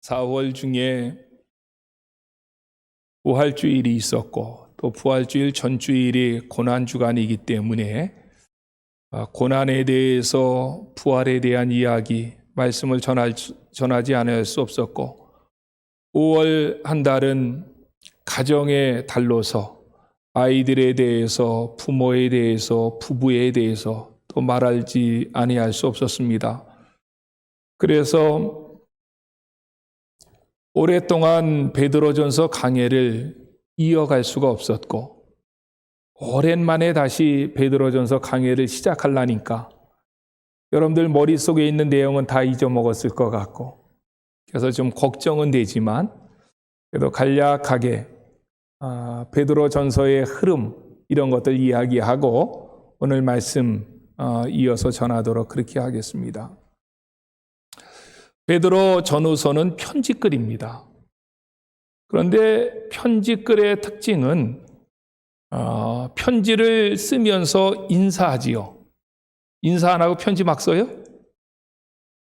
4월 중에 부활주일이 있었고 또 부활주일 전주일이 고난주간이기 때문에 고난에 대해서 부활에 대한 이야기, 말씀을 전하지 않을 수 없었고 5월 한 달은 가정의 달로서 아이들에 대해서, 부모에 대해서, 부부에 대해서 또 말하지 아니할 수 없었습니다. 그래서 오랫동안 베드로전서 강해를 이어갈 수가 없었고 오랜만에 다시 베드로전서 강해를 시작하려니까 여러분들 머릿속에 있는 내용은 다 잊어먹었을 것 같고 그래서 좀 걱정은 되지만 그래도 간략하게 베드로전서의 흐름 이런 것들 이야기하고 오늘 말씀 이어서 전하도록 그렇게 하겠습니다. 베드로 전후서는 편지글입니다. 그런데 편지글의 특징은 편지를 쓰면서 인사하지요. 인사 안 하고 편지 막 써요?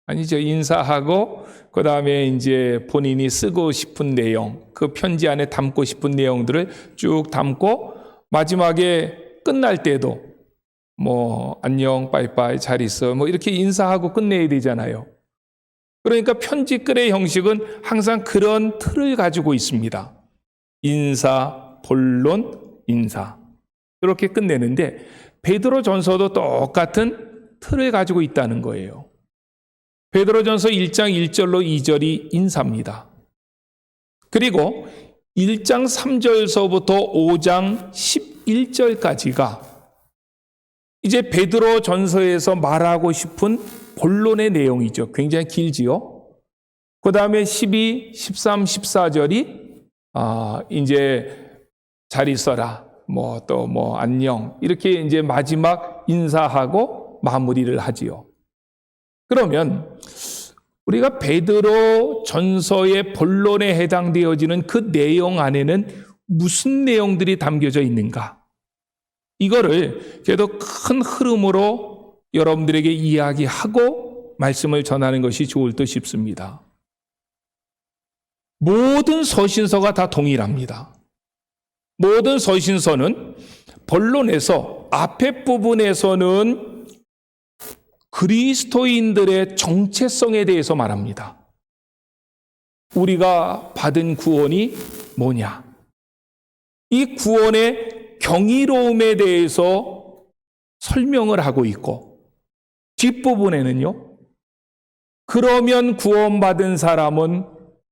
아니죠. 인사하고 그 다음에 이제 본인이 쓰고 싶은 내용, 그 편지 안에 담고 싶은 내용들을 쭉 담고 마지막에 끝날 때도 뭐 안녕, 빠이빠이, 잘 있어, 뭐 이렇게 인사하고 끝내야 되잖아요. 그러니까 편지글의 형식은 항상 그런 틀을 가지고 있습니다. 인사, 본론, 인사. 이렇게 끝내는데 베드로전서도 똑같은 틀을 가지고 있다는 거예요. 베드로전서 1장 1절로 2절이 인사입니다. 그리고 1장 3절서부터 5장 11절까지가 이제 베드로전서에서 말하고 싶은 본론의 내용이죠. 굉장히 길지요. 그 다음에 12, 13, 14절이 이제 잘 있어라, 또 안녕 이렇게 이제 마지막 인사하고 마무리를 하지요. 그러면 우리가 베드로 전서의 본론에 해당되어지는 그 내용 안에는 무슨 내용들이 담겨져 있는가? 이거를 그래도 큰 흐름으로 여러분들에게 이야기하고 말씀을 전하는 것이 좋을 듯 싶습니다. 모든 서신서가 다 동일합니다. 모든 서신서는 본론에서 앞에 부분에서는 그리스도인들의 정체성에 대해서 말합니다. 우리가 받은 구원이 뭐냐? 이 구원의 경이로움에 대해서 설명을 하고 있고 뒷부분에는요, 그러면 구원받은 사람은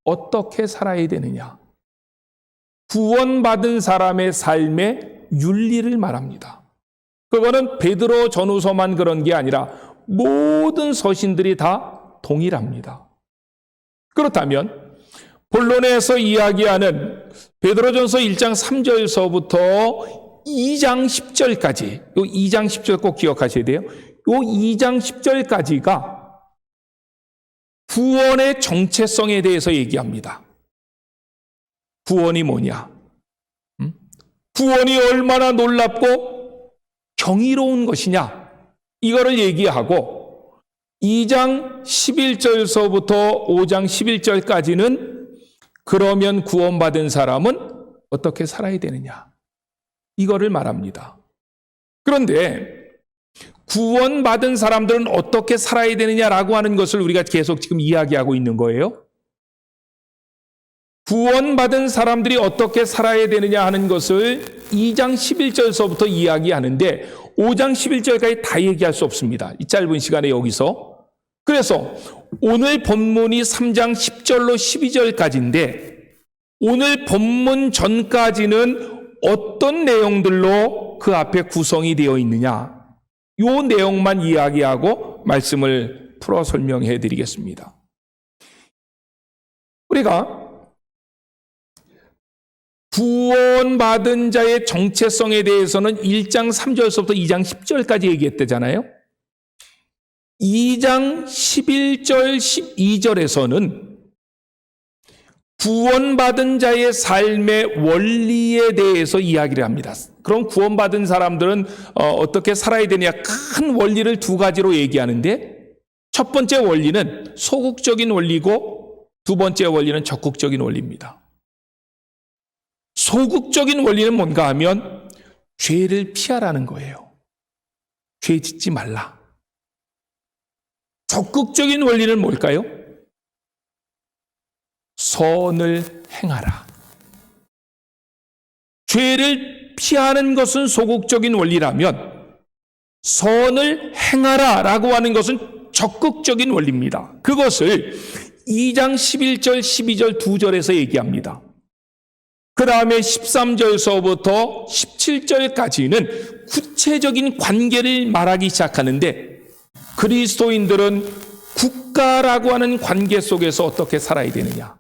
어떻게 살아야 되느냐? 구원받은 사람의 삶의 윤리를 말합니다. 그거는 베드로 전후서만 그런 게 아니라 모든 서신들이 다 동일합니다. 그렇다면 본론에서 이야기하는 베드로전서 1장 3절서부터 2장 10절까지, 이 2장 10절 꼭 기억하셔야 돼요. 이 2장 10절까지가 구원의 정체성에 대해서 얘기합니다. 구원이 뭐냐? 구원이 얼마나 놀랍고 경이로운 것이냐? 이거를 얘기하고 2장 11절서부터 5장 11절까지는 그러면 구원받은 사람은 어떻게 살아야 되느냐? 이거를 말합니다. 그런데 구원받은 사람들은 어떻게 살아야 되느냐라고 하는 것을 우리가 계속 지금 이야기하고 있는 거예요. 구원받은 사람들이 어떻게 살아야 되느냐 하는 것을 2장 11절서부터 이야기하는데 5장 11절까지 다 얘기할 수 없습니다. 이 짧은 시간에 여기서. 그래서 오늘 본문이 3장 10절로 12절까지인데 오늘 본문 전까지는 어떤 내용들로 그 앞에 구성이 되어 있느냐? 이 내용만 이야기하고 말씀을 풀어 설명해 드리겠습니다. 우리가 구원받은 자의 정체성에 대해서는 1장 3절서부터 2장 10절까지 얘기했대잖아요. 2장 11절, 12절에서는 구원받은 자의 삶의 원리에 대해서 이야기를 합니다. 그럼 구원받은 사람들은 어떻게 살아야 되냐? 큰 원리를 두 가지로 얘기하는데 첫 번째 원리는 소극적인 원리고 두 번째 원리는 적극적인 원리입니다. 소극적인 원리는 뭔가 하면 죄를 피하라는 거예요. 죄 짓지 말라. 적극적인 원리는 뭘까요? 선을 행하라. 죄를 피하는 것은 소극적인 원리라면 선을 행하라 라고 하는 것은 적극적인 원리입니다. 그것을 2장 11절, 12절 두 절에서 얘기합니다. 그 다음에 13절서부터 17절까지는 구체적인 관계를 말하기 시작하는데 그리스도인들은 국가라고 하는 관계 속에서 어떻게 살아야 되느냐.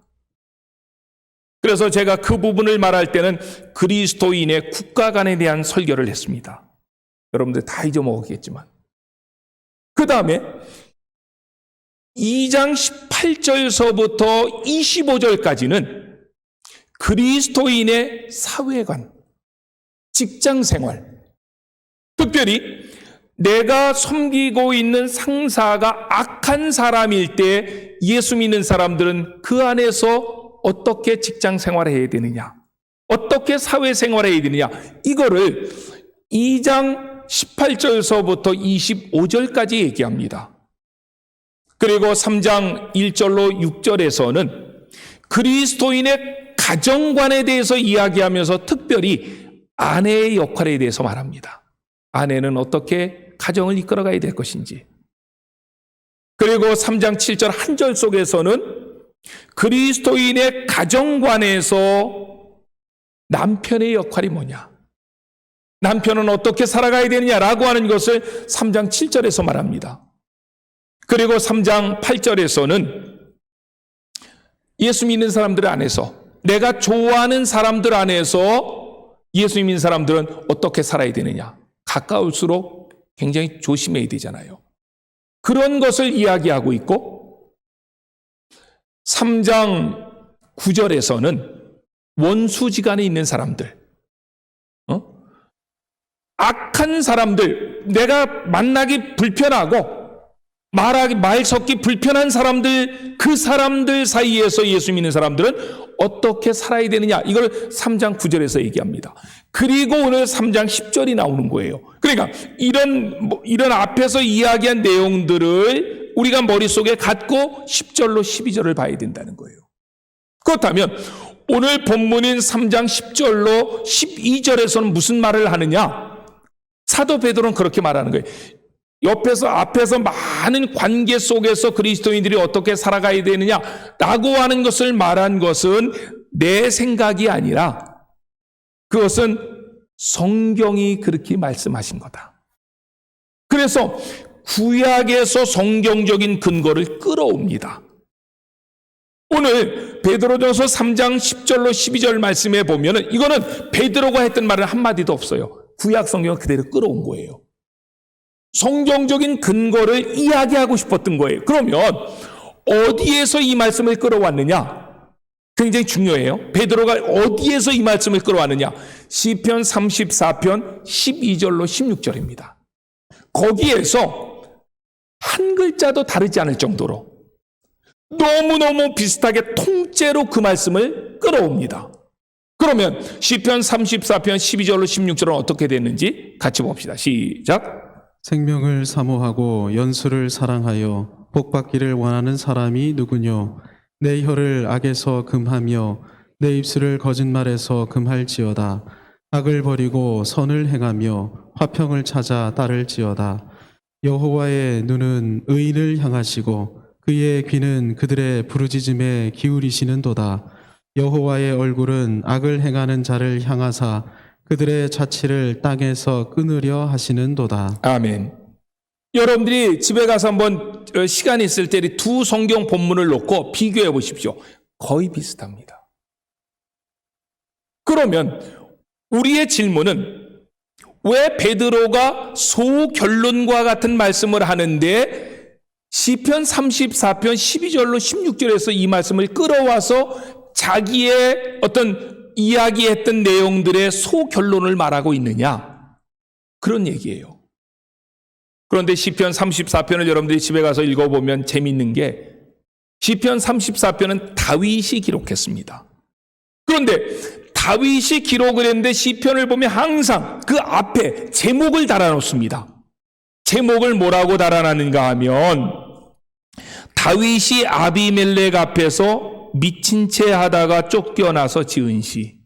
그래서 제가 그 부분을 말할 때는 그리스도인의 국가관에 대한 설교를 했습니다. 여러분들 다 잊어먹었겠지만. 그 다음에 2장 18절서부터 25절까지는 그리스도인의 사회관, 직장생활, 특별히 내가 섬기고 있는 상사가 악한 사람일 때 예수 믿는 사람들은 그 안에서 어떻게 직장생활을 해야 되느냐, 어떻게 사회생활을 해야 되느냐, 이거를 2장 18절서부터 25절까지 얘기합니다. 그리고 3장 1절로 6절에서는 그리스도인의 가정관에 대해서 이야기하면서 특별히 아내의 역할에 대해서 말합니다. 아내는 어떻게 가정을 이끌어가야 될 것인지. 그리고 3장 7절 한 절 속에서는 그리스도인의 가정관에서 남편의 역할이 뭐냐, 남편은 어떻게 살아가야 되느냐라고 하는 것을 3장 7절에서 말합니다. 그리고 3장 8절에서는 예수 믿는 사람들 안에서, 내가 좋아하는 사람들 안에서 예수 믿는 사람들은 어떻게 살아야 되느냐, 가까울수록 굉장히 조심해야 되잖아요. 그런 것을 이야기하고 있고 3장 9절에서는 원수지간에 있는 사람들, 악한 사람들, 내가 만나기 불편하고 말 섞기 불편한 사람들, 그 사람들 사이에서 예수 믿는 사람들은 어떻게 살아야 되느냐, 이걸 3장 9절에서 얘기합니다. 그리고 오늘 3장 10절이 나오는 거예요. 그러니까 이런 앞에서 이야기한 내용들을 우리가 머릿속에 갖고 10절로 12절을 봐야 된다는 거예요. 그렇다면 오늘 본문인 3장 10절로 12절에서는 무슨 말을 하느냐? 사도 베드로는 그렇게 말하는 거예요. 앞에서 많은 관계 속에서 그리스도인들이 어떻게 살아가야 되느냐라고 하는 것을 말한 것은 내 생각이 아니라 그것은 성경이 그렇게 말씀하신 거다. 그래서 구약에서 성경적인 근거를 끌어옵니다. 오늘 베드로전서 3장 10절로 12절 말씀에 보면은 이거는 베드로가 했던 말은 한마디도 없어요. 구약 성경을 그대로 끌어온 거예요. 성경적인 근거를 이야기하고 싶었던 거예요. 그러면 어디에서 이 말씀을 끌어왔느냐? 굉장히 중요해요. 베드로가 어디에서 이 말씀을 끌어왔느냐? 시편 34편 12절로 16절입니다. 거기에서 한 글자도 다르지 않을 정도로 너무너무 비슷하게 통째로 그 말씀을 끌어옵니다. 그러면 시편 34편 12절로 16절은 어떻게 됐는지 같이 봅시다. 시작. 생명을 사모하고 연수를 사랑하여 복받기를 원하는 사람이 누구뇨? 내 혀를 악에서 금하며 내 입술을 거짓말에서 금할지어다. 악을 버리고 선을 행하며 화평을 찾아 따를지어다. 여호와의 눈은 의인을 향하시고 그의 귀는 그들의 부르짖음에 기울이시는도다. 여호와의 얼굴은 악을 행하는 자를 향하사 그들의 자취를 땅에서 끊으려 하시는도다. 아멘. 여러분들이 집에 가서 한번 시간이 있을 때 두 성경 본문을 놓고 비교해 보십시오. 거의 비슷합니다. 그러면 우리의 질문은 왜 베드로가 소결론과 같은 말씀을 하는데 시편 34편 12절로 16절에서 이 말씀을 끌어와서 자기의 어떤 이야기했던 내용들의 소결론을 말하고 있느냐? 그런 얘기예요. 그런데 시편 34편을 여러분들이 집에 가서 읽어보면 재미있는 게 시편 34편은 다윗이 기록했습니다. 그런데 다윗이 기록을 했는데 시편을 보면 항상 그 앞에 제목을 달아놓습니다. 제목을 뭐라고 달아놨는가 하면 다윗이 아비멜렉 앞에서 미친 채 하다가 쫓겨나서 지은 시.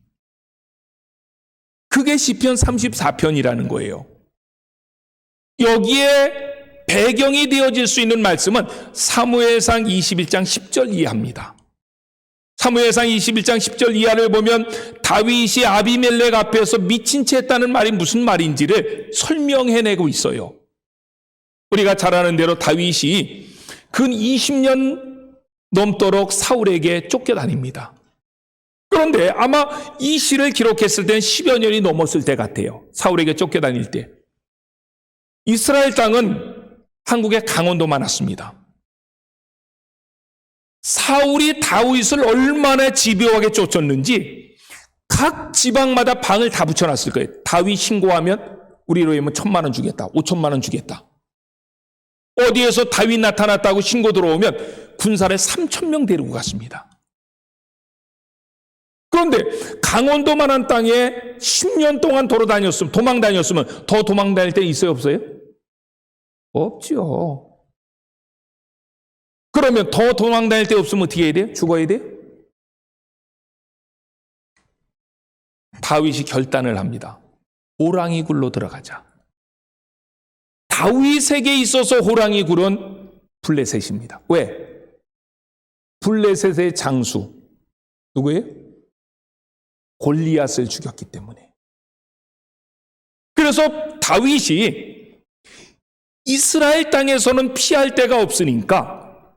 그게 시편 34편이라는 거예요. 여기에 배경이 되어질 수 있는 말씀은 사무엘상 21장 10절 이하입니다. 사무엘상 21장 10절 이하를 보면 다윗이 아비멜렉 앞에서 미친 채 했다는 말이 무슨 말인지를 설명해내고 있어요. 우리가 잘 아는 대로 다윗이 근 20년 넘도록 사울에게 쫓겨다닙니다. 그런데 아마 이 시를 기록했을 때는 10여 년이 넘었을 때 같아요. 사울에게 쫓겨다닐 때. 이스라엘 땅은 한국에 강원도 많았습니다. 사울이 다윗을 얼마나 집요하게 쫓았는지 각 지방마다 방을 다 붙여놨을 거예요. 다윗 신고하면 우리로 하면 1,000만 원 주겠다, 5천만 원 주겠다. 어디에서 다윗 나타났다고 신고 들어오면 군사를 3,000명 데리고 갔습니다. 그런데 강원도만한 땅에 10년 동안 도망 다녔으면 더 도망 다닐 때 있어요, 없어요? 없죠. 그러면 더 도망 다닐 때 없으면 어떻게 해야 돼요? 죽어야 돼요? 다윗이 결단을 합니다. 호랑이 굴로 들어가자. 다윗에게 있어서 호랑이 굴은 블레셋입니다. 왜? 블레셋의 장수 누구예요? 골리앗을 죽였기 때문에. 그래서 다윗이 이스라엘 땅에서는 피할 데가 없으니까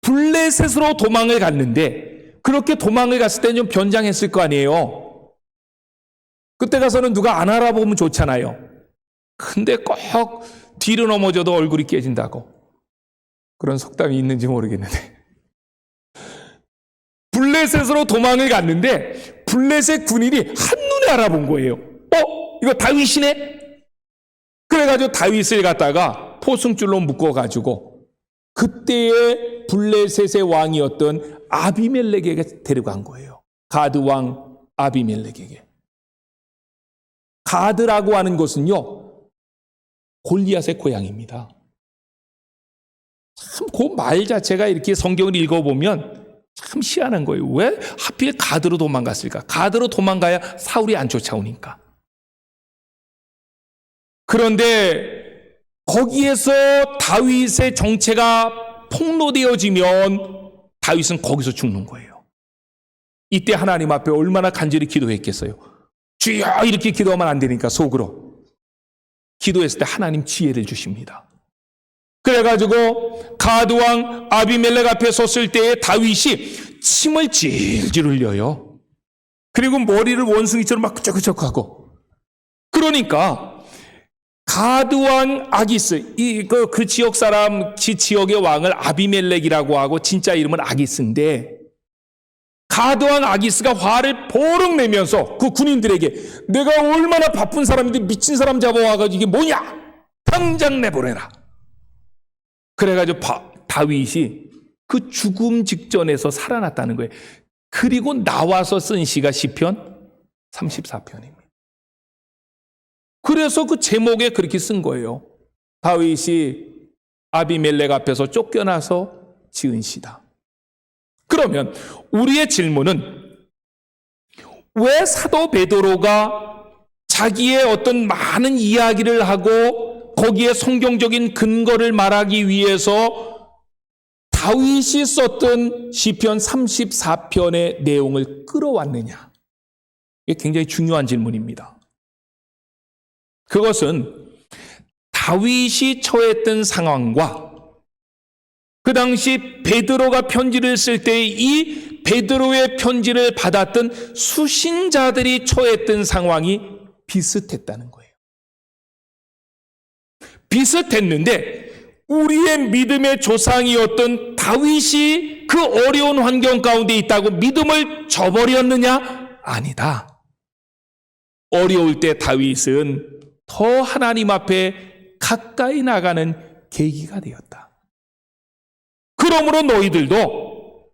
블레셋으로 도망을 갔는데 그렇게 도망을 갔을 때는 좀 변장했을 거 아니에요. 그때 가서는 누가 안 알아보면 좋잖아요. 근데 꼭 뒤로 넘어져도 얼굴이 깨진다고. 그런 속담이 있는지 모르겠는데. 블레셋으로 도망을 갔는데 블레셋 군인이 한눈에 알아본 거예요. 이거 다윗이네? 그래가지고 다윗을 갖다가 포승줄로 묶어가지고 그때의 블레셋의 왕이었던 아비멜렉에게 데려간 거예요. 가드 왕 아비멜렉에게. 가드라고 하는 것은요, 골리앗의 고향입니다. 참, 그 말 자체가 이렇게 성경을 읽어보면 참 희한한 거예요. 왜 하필 가드로 도망갔을까? 가드로 도망가야 사울이 안 쫓아오니까. 그런데 거기에서 다윗의 정체가 폭로되어지면 다윗은 거기서 죽는 거예요. 이때 하나님 앞에 얼마나 간절히 기도했겠어요. 주여 이렇게 기도하면 안 되니까 속으로 기도했을 때 하나님 지혜를 주십니다. 그래가지고 가드왕 아비멜렉 앞에 섰을 때에 다윗이 침을 질질 흘려요. 그리고 머리를 원숭이처럼 막 끄적끄적하고. 그러니까 가드왕 아기스, 그 지역 사람, 지역의 왕을 아비멜렉이라고 하고 진짜 이름은 아기스인데, 가드왕 아기스가 화를 보륵 내면서 그 군인들에게 내가 얼마나 바쁜 사람인데 미친 사람 잡아와가지고 이게 뭐냐? 당장 내보내라. 그래가지고 다윗이 그 죽음 직전에서 살아났다는 거예요. 그리고 나와서 쓴 시가 시편 34편입니다. 그래서 그 제목에 그렇게 쓴 거예요. 다윗이 아비멜렉 앞에서 쫓겨나서 지은 시다. 그러면 우리의 질문은 왜 사도 베드로가 자기의 어떤 많은 이야기를 하고 거기에 성경적인 근거를 말하기 위해서 다윗이 썼던 시편 34편의 내용을 끌어왔느냐? 이게 굉장히 중요한 질문입니다. 그것은 다윗이 처했던 상황과 그 당시 베드로가 편지를 쓸 때 이 베드로의 편지를 받았던 수신자들이 처했던 상황이 비슷했다는 거예요. 비슷했는데 우리의 믿음의 조상이었던 다윗이 그 어려운 환경 가운데 있다고 믿음을 저버렸느냐? 아니다. 어려울 때 다윗은 더 하나님 앞에 가까이 나가는 계기가 되었다. 그러므로 너희들도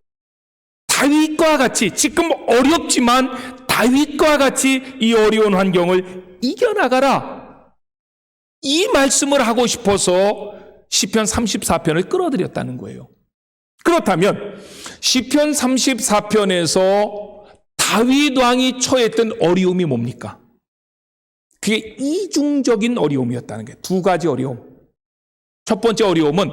다윗과 같이, 지금 어렵지만 다윗과 같이 이 어려운 환경을 이겨나가라. 이 말씀을 하고 싶어서 시편 34편을 끌어들였다는 거예요. 그렇다면 시편 34편에서 다윗 왕이 처했던 어려움이 뭡니까? 그게 이중적인 어려움이었다는 거예요. 두 가지 어려움. 첫 번째 어려움은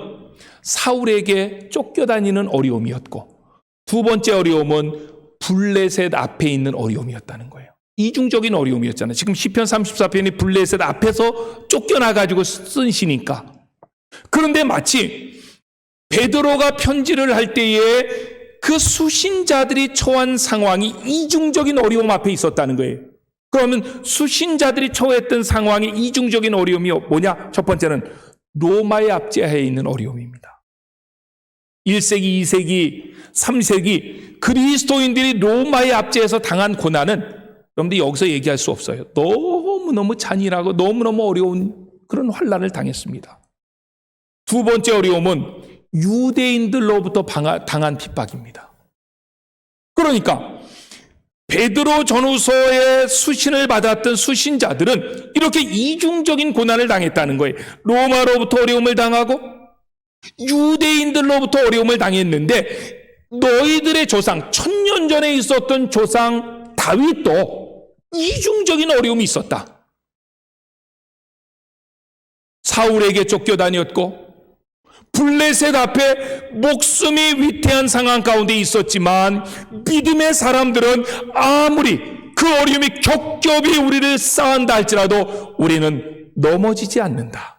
사울에게 쫓겨다니는 어려움이었고, 두 번째 어려움은 블레셋 앞에 있는 어려움이었다는 거예요. 이중적인 어려움이었잖아요. 지금 시편 34편이 블레셋 앞에서 쫓겨나가지고 쓴 시니까. 그런데 마치 베드로가 편지를 할 때에 그 수신자들이 처한 상황이 이중적인 어려움 앞에 있었다는 거예요. 그러면 수신자들이 처했던 상황의 이중적인 어려움이 뭐냐? 첫 번째는 로마의 압제하에 있는 어려움입니다. 1세기, 2세기, 3세기 그리스도인들이 로마의 압제에서 당한 고난은 여러분들 여기서 얘기할 수 없어요. 너무너무 잔인하고 너무너무 어려운 그런 환난을 당했습니다. 두 번째 어려움은 유대인들로부터 당한 핍박입니다. 그러니까 베드로 전후서의 수신을 받았던 수신자들은 이렇게 이중적인 고난을 당했다는 거예요. 로마로부터 어려움을 당하고 유대인들로부터 어려움을 당했는데, 너희들의 조상, 1000년 전에 있었던 조상 다윗도 이중적인 어려움이 있었다. 사울에게 쫓겨다녔고 블레셋 앞에 목숨이 위태한 상황 가운데 있었지만, 믿음의 사람들은 아무리 그 어려움이 겹겹이 우리를 쌓은다 할지라도 우리는 넘어지지 않는다.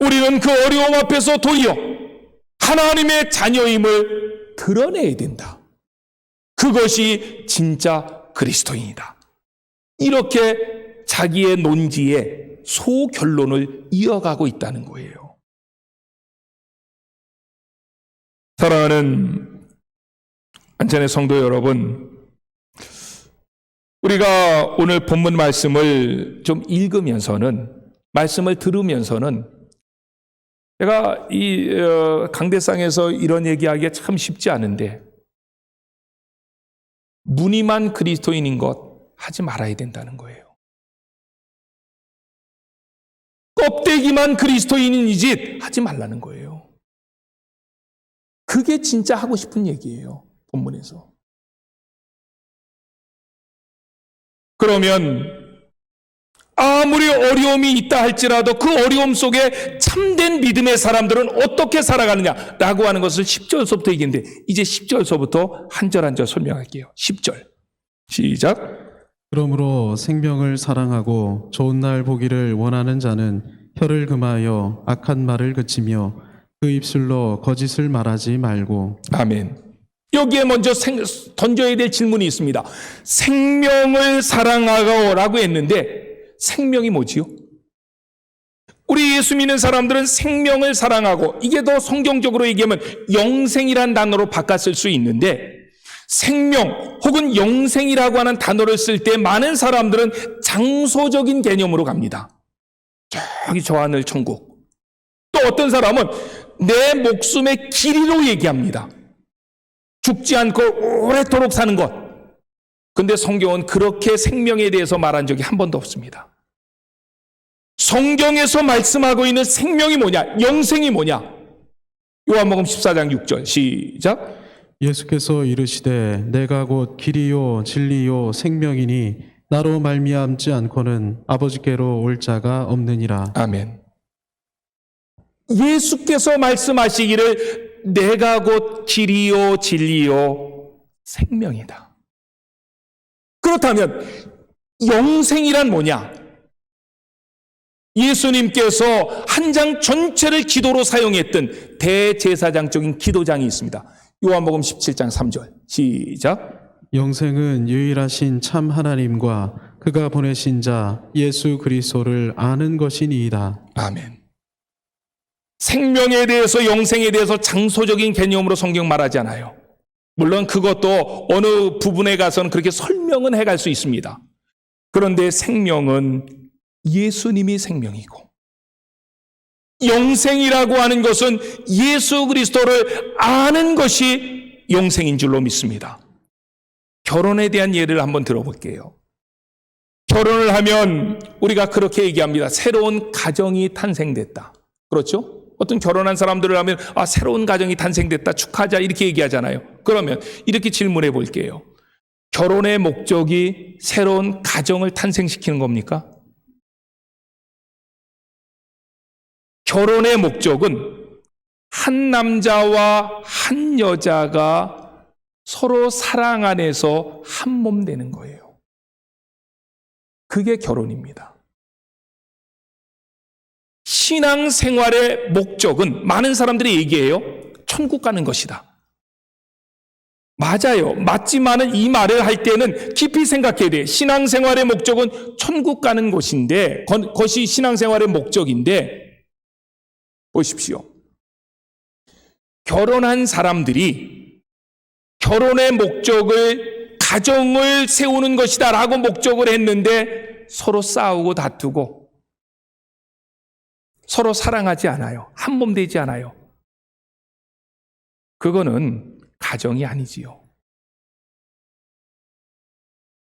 우리는 그 어려움 앞에서 도리어 하나님의 자녀임을 드러내야 된다. 그것이 진짜 그리스도인이다. 이렇게 자기의 논지의 소결론을 이어가고 있다는 거예요. 사랑하는 안전의 성도 여러분, 우리가 오늘 본문 말씀을 좀 읽으면서는, 말씀을 들으면서는, 제가 이 강대상에서 이런 얘기하기가 참 쉽지 않은데, 무늬만 그리스도인인 것 하지 말아야 된다는 거예요. 껍데기만 그리스도인인 이 짓 하지 말라는 거예요. 그게 진짜 하고 싶은 얘기예요, 본문에서. 그러면 아무리 어려움이 있다 할지라도 그 어려움 속에 참된 믿음의 사람들은 어떻게 살아가느냐라고 하는 것을 10절서부터 얘기했는데, 이제 10절서부터 한 절 한 절 설명할게요. 10절 시작. 그러므로 생명을 사랑하고 좋은 날 보기를 원하는 자는 혀를 금하여 악한 말을 그치며 그 입술로 거짓을 말하지 말고. 아멘. 여기에 먼저 던져야 될 질문이 있습니다. 생명을 사랑하고 라고 했는데 생명이 뭐지요? 우리 예수 믿는 사람들은 생명을 사랑하고, 이게 더 성경적으로 얘기하면 영생이란 단어로 바꿨을 수 있는데, 생명 혹은 영생이라고 하는 단어를 쓸 때 많은 사람들은 장소적인 개념으로 갑니다. 저기 저 하늘 천국. 또 어떤 사람은 내 목숨의 길이로 얘기합니다. 죽지 않고 오래도록 사는 것. 근데 성경은 그렇게 생명에 대해서 말한 적이 한 번도 없습니다. 성경에서 말씀하고 있는 생명이 뭐냐? 영생이 뭐냐? 요한복음 14장 6절 시작. 예수께서 이르시되 내가 곧 길이요 진리요 생명이니 나로 말미암지 않고는 아버지께로 올 자가 없느니라. 아멘. 예수께서 말씀하시기를 내가 곧 길이요 진리요 생명이다. 그렇다면 영생이란 뭐냐? 예수님께서 한 장 전체를 기도로 사용했던 대제사장적인 기도장이 있습니다. 요한복음 17장 3절 시작. 영생은 유일하신 참 하나님과 그가 보내신 자 예수 그리스도를 아는 것이니이다. 아멘. 생명에 대해서, 영생에 대해서 장소적인 개념으로 성경 말하지 않아요. 물론 그것도 어느 부분에 가서는 그렇게 설명은 해갈 수 있습니다. 그런데 생명은 예수님이 생명이고, 영생이라고 하는 것은 예수 그리스도를 아는 것이 영생인 줄로 믿습니다. 결혼에 대한 예를 한번 들어볼게요. 결혼을 하면 우리가 그렇게 얘기합니다. 새로운 가정이 탄생됐다. 그렇죠? 어떤 결혼한 사람들을 하면 새로운 가정이 탄생됐다, 축하하자, 이렇게 얘기하잖아요. 그러면 이렇게 질문해 볼게요. 결혼의 목적이 새로운 가정을 탄생시키는 겁니까? 결혼의 목적은 한 남자와 한 여자가 서로 사랑 안에서 한 몸 되는 거예요. 그게 결혼입니다. 신앙생활의 목적은 많은 사람들이 얘기해요. 천국 가는 것이다. 맞아요. 맞지만은 이 말을 할 때는 깊이 생각해야 돼요. 신앙생활의 목적은 천국 가는 것인데, 그것이 신앙생활의 목적인데, 보십시오. 결혼한 사람들이 결혼의 목적을 가정을 세우는 것이다 라고 목적을 했는데 서로 싸우고 다투고 서로 사랑하지 않아요. 한 몸 되지 않아요. 그거는 가정이 아니지요.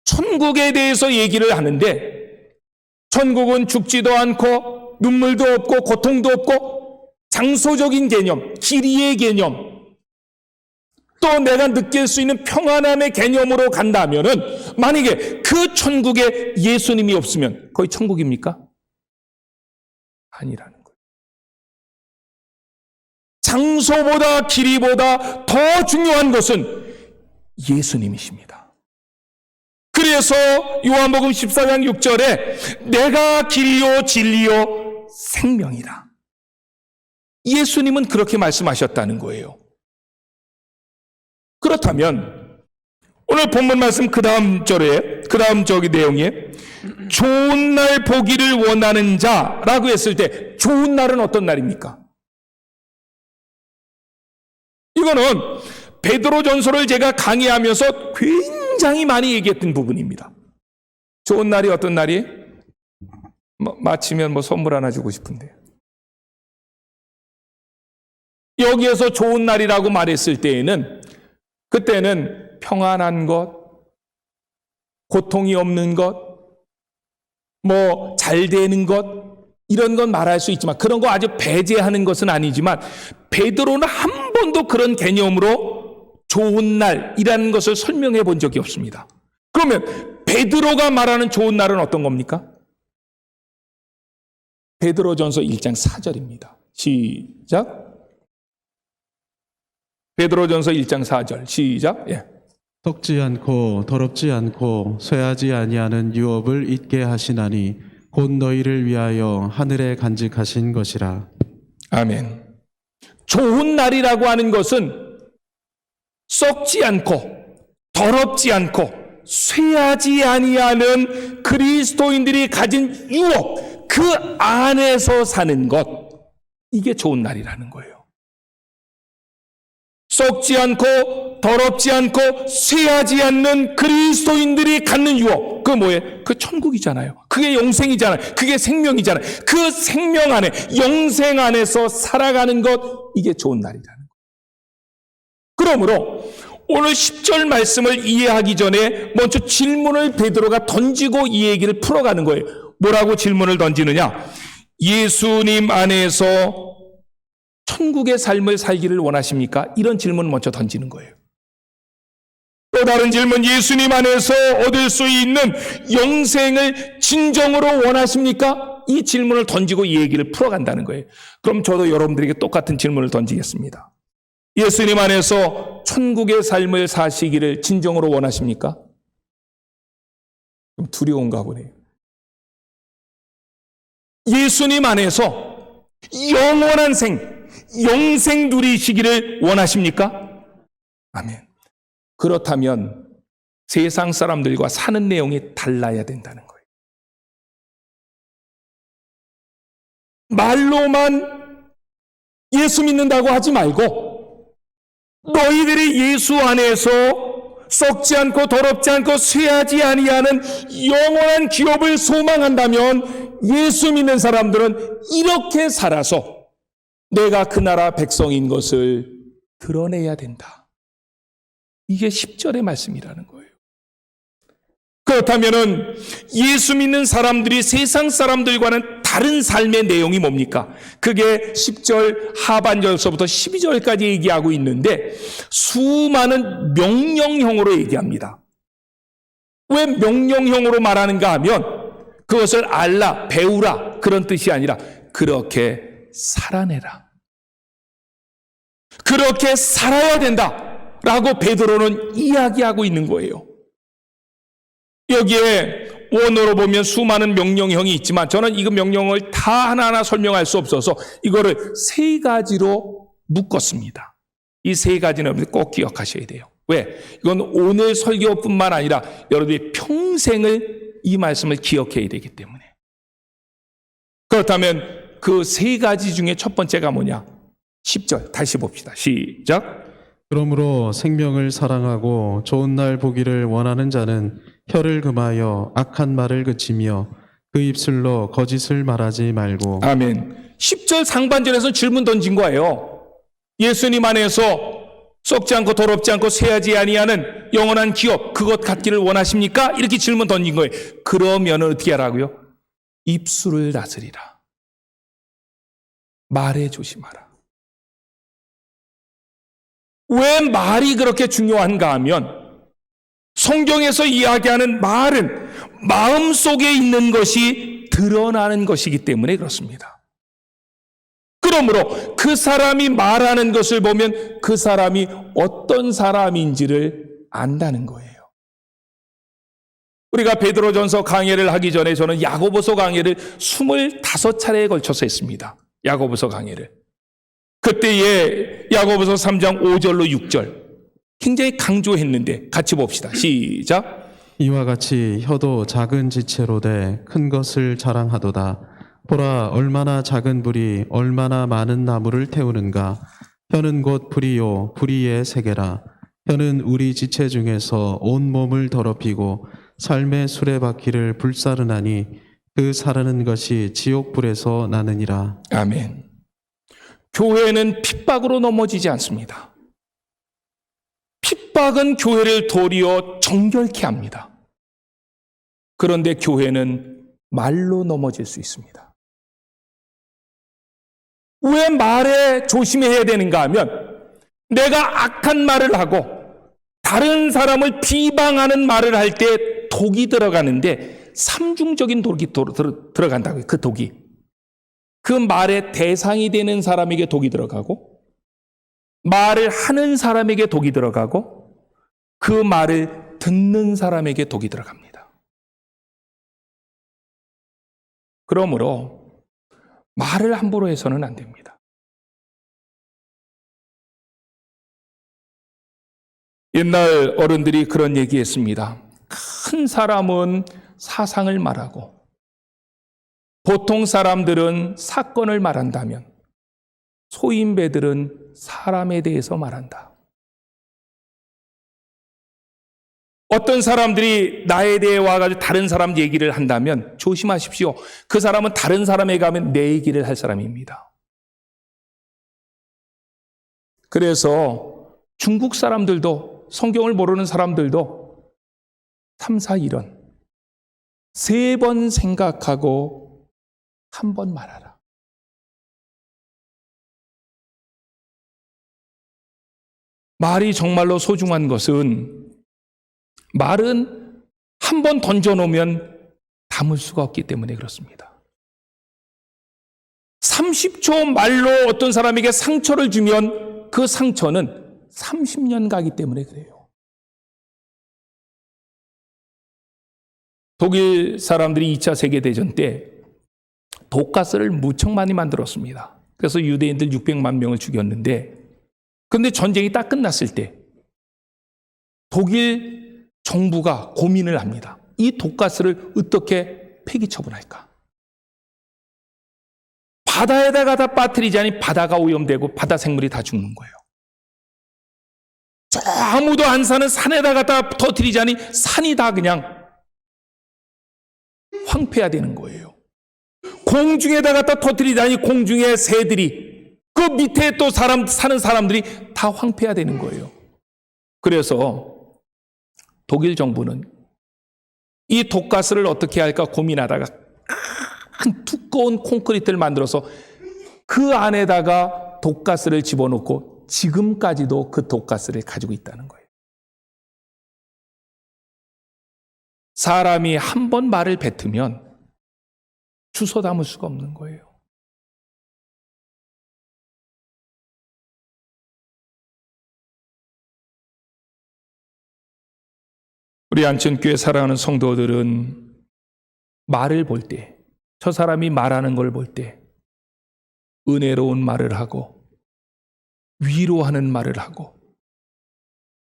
천국에 대해서 얘기를 하는데 천국은 죽지도 않고 눈물도 없고 고통도 없고 장소적인 개념, 길이의 개념, 또 내가 느낄 수 있는 평안함의 개념으로 간다면은 만약에 그 천국에 예수님이 없으면 거의 천국입니까? 아니라는 거예요. 장소보다 길이보다 더 중요한 것은 예수님이십니다. 그래서 요한복음 14장 6절에 내가 길이요 진리요 생명이라. 예수님은 그렇게 말씀하셨다는 거예요. 그렇다면 오늘 본문 말씀 그 다음 절에, 그 다음 내용에 좋은 날 보기를 원하는 자라고 했을 때 좋은 날은 어떤 날입니까? 이거는 베드로전서를 제가 강의하면서 굉장히 많이 얘기했던 부분입니다. 좋은 날이 어떤 날이? 마치면 선물 하나 주고 싶은데. 여기에서 좋은 날이라고 말했을 때에는 그때는 평안한 것, 고통이 없는 것, 잘 되는 것, 이런 건 말할 수 있지만 그런 거 아주 배제하는 것은 아니지만 베드로는 한 번도 그런 개념으로 좋은 날이라는 것을 설명해 본 적이 없습니다. 그러면 베드로가 말하는 좋은 날은 어떤 겁니까? 베드로전서 1장 4절입니다. 시작. 베드로전서 1장 4절 시작. 예. 썩지 않고 더럽지 않고 쇠하지 아니하는 유업을 잊게 하시나니 곧 너희를 위하여 하늘에 간직하신 것이라. 아멘. 좋은 날이라고 하는 것은 썩지 않고 더럽지 않고 쇠하지 아니하는 그리스도인들이 가진 유업, 그 안에서 사는 것, 이게 좋은 날이라는 거예요. 썩지 않고 더럽지 않고 쇠하지 않는 그리스도인들이 갖는 유업, 그게 뭐예요? 그 천국이잖아요. 그게 영생이잖아요. 그게 생명이잖아요. 그 생명 안에, 영생 안에서 살아가는 것, 이게 좋은 날이라는 거예요. 그러므로 오늘 10절 말씀을 이해하기 전에 먼저 질문을 베드로가 던지고 이 얘기를 풀어가는 거예요. 뭐라고 질문을 던지느냐? 예수님 안에서 천국의 삶을 살기를 원하십니까? 이런 질문을 먼저 던지는 거예요. 또 다른 질문, 예수님 안에서 얻을 수 있는 영생을 진정으로 원하십니까? 이 질문을 던지고 이 얘기를 풀어간다는 거예요. 그럼 저도 여러분들에게 똑같은 질문을 던지겠습니다. 예수님 안에서 천국의 삶을 사시기를 진정으로 원하십니까? 좀 두려운가 보네요. 예수님 안에서 영원한 영생 누리시기를 원하십니까? 아멘. 그렇다면 세상 사람들과 사는 내용이 달라야 된다는 거예요. 말로만 예수 믿는다고 하지 말고 너희들이 예수 안에서 썩지 않고 더럽지 않고 쇠하지 아니하는 영원한 기업을 소망한다면 예수 믿는 사람들은 이렇게 살아서 내가 그 나라 백성인 것을 드러내야 된다. 이게 10절의 말씀이라는 거예요. 그렇다면은 예수 믿는 사람들이 세상 사람들과는 다른 삶의 내용이 뭡니까? 그게 10절 하반절서부터 12절까지 얘기하고 있는데 수많은 명령형으로 얘기합니다. 왜 명령형으로 말하는가 하면 그것을 알라, 배우라 그런 뜻이 아니라 그렇게 살아내라. 그렇게 살아야 된다라고 베드로는 이야기하고 있는 거예요. 여기에 원어로 보면 수많은 명령형이 있지만 저는 이 명령을 다 하나하나 설명할 수 없어서 이거를 3가지로 묶었습니다. 이 3가지는 꼭 기억하셔야 돼요. 왜? 이건 오늘 설교뿐만 아니라 여러분이 평생을 이 말씀을 기억해야 되기 때문에. 그렇다면 그 3가지 중에 첫 번째가 뭐냐? 10절 다시 봅시다. 시작. 그러므로 생명을 사랑하고 좋은 날 보기를 원하는 자는 혀를 금하여 악한 말을 그치며 그 입술로 거짓을 말하지 말고. 아멘. 10절 상반절에서 질문 던진 거예요. 예수님 안에서 썩지 않고 더럽지 않고 쇠하지 아니하는 영원한 기업 그것 갖기를 원하십니까? 이렇게 질문 던진 거예요. 그러면 어떻게 하라고요? 입술을 다스리라. 말에 조심하라. 왜 말이 그렇게 중요한가 하면 성경에서 이야기하는 말은 마음속에 있는 것이 드러나는 것이기 때문에 그렇습니다. 그러므로 그 사람이 말하는 것을 보면 그 사람이 어떤 사람인지를 안다는 거예요. 우리가 베드로전서 강해를 하기 전에 저는 야고보서 강해를 25차례에 걸쳐서 했습니다. 야고보서 강해를. 그때에 야고보서 3장 5절로 6절 굉장히 강조했는데 같이 봅시다. 시작. 이와 같이 혀도 작은 지체로 돼 큰 것을 자랑하도다. 보라, 얼마나 작은 불이 얼마나 많은 나무를 태우는가. 혀는 곧 불이요 불의의 세계라. 혀는 우리 지체 중에서 온 몸을 더럽히고 삶의 수레바퀴를 불사르나니 그 사르는 것이 지옥불에서 나느니라. 아멘. 교회는 핍박으로 넘어지지 않습니다. 핍박은 교회를 도리어 정결케 합니다. 그런데 교회는 말로 넘어질 수 있습니다. 왜 말에 조심해야 되는가 하면 내가 악한 말을 하고 다른 사람을 비방하는 말을 할 때 독이 들어가는데 삼중적인 독이 들어간다고요. 그 독이. 그 말의 대상이 되는 사람에게 독이 들어가고 말을 하는 사람에게 독이 들어가고 그 말을 듣는 사람에게 독이 들어갑니다. 그러므로 말을 함부로 해서는 안 됩니다. 옛날 어른들이 그런 얘기했습니다. 큰 사람은 사상을 말하고 보통 사람들은 사건을 말한다면 소인배들은 사람에 대해서 말한다. 어떤 사람들이 나에 대해 와가지고 다른 사람 얘기를 한다면 조심하십시오. 그 사람은 다른 사람에 가면 내 얘기를 할 사람입니다. 그래서 중국 사람들도 성경을 모르는 사람들도 3, 4, 1원 3번 생각하고 한 번 말하라. 말이 정말로 소중한 것은 말은 한 번 던져놓으면 담을 수가 없기 때문에 그렇습니다. 30초 말로 어떤 사람에게 상처를 주면 그 상처는 30년 가기 때문에 그래요. 독일 사람들이 2차 세계대전 때 독가스를 무척 많이 만들었습니다. 그래서 유대인들 600만 명을 죽였는데 그런데 전쟁이 딱 끝났을 때 독일 정부가 고민을 합니다. 이 독가스를 어떻게 폐기 처분할까? 바다에다가 다 빠뜨리자니 바다가 오염되고 바다 생물이 다 죽는 거예요. 아무도 안 사는 산에다 갖다 터뜨리자니 산이 다 그냥 황폐화되는 거예요. 공중에다 갖다 터뜨리자니 공중의 새들이, 그 밑에 또 사는 사람들이 다 황폐화되는 거예요. 그래서 독일 정부는 이 독가스를 어떻게 할까 고민하다가 큰 두꺼운 콘크리트를 만들어서 그 안에다가 독가스를 집어넣고 지금까지도 그 독가스를 가지고 있다는 거예요. 사람이 한 번 말을 뱉으면 주워 담을 수가 없는 거예요. 우리 안천교회 사랑하는 성도들은 말을 볼 때, 저 사람이 말하는 걸 볼 때 은혜로운 말을 하고 위로하는 말을 하고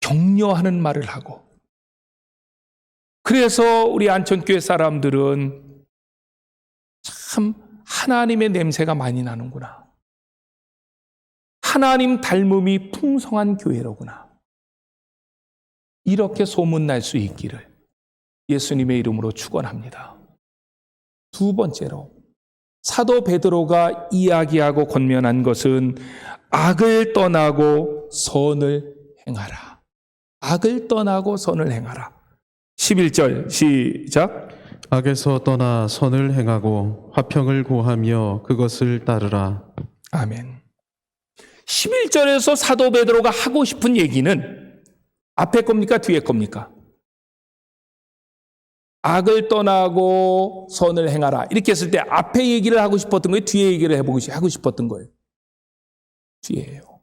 격려하는 말을 하고, 그래서 우리 안천교회 사람들은 참 하나님의 냄새가 많이 나는구나, 하나님 닮음이 풍성한 교회로구나, 이렇게 소문날 수 있기를 예수님의 이름으로 축원합니다. 두 번째로 사도 베드로가 이야기하고 권면한 것은 악을 떠나고 선을 행하라. 악을 떠나고 선을 행하라. 11절 시작. 악에서 떠나 선을 행하고 화평을 구하며 그것을 따르라. 아멘. 11절에서 사도 베드로가 하고 싶은 얘기는 앞에 겁니까? 뒤에 겁니까? 악을 떠나고 선을 행하라. 이렇게 했을 때 앞에 얘기를 하고 싶었던 거예요? 뒤에 얘기를 하고 싶었던 거예요? 뒤에요.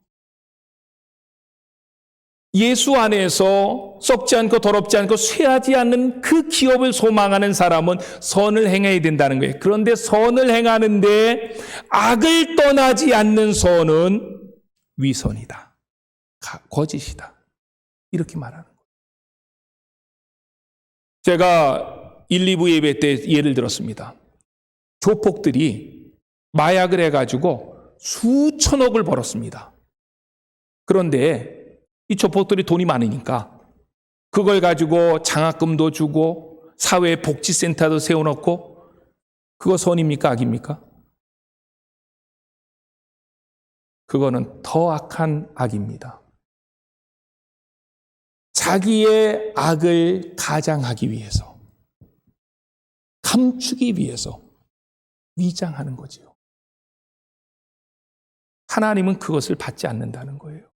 예수 안에서 썩지 않고 더럽지 않고 쇠하지 않는 그 기업을 소망하는 사람은 선을 행해야 된다는 거예요. 그런데 선을 행하는데 악을 떠나지 않는 선은 위선이다, 거짓이다, 이렇게 말하는 거예요. 제가 1, 2부 예배 때 예를 들었습니다. 조폭들이 마약을 해가지고 수천억을 벌었습니다. 그런데 이 조폭들이 돈이 많으니까 그걸 가지고 장학금도 주고 사회복지센터도 세워놓고, 그거 선입니까? 악입니까? 그거는 더 악한 악입니다. 자기의 악을 가장하기 위해서, 감추기 위해서 위장하는 거지요. 하나님은 그것을 받지 않는다는 거예요.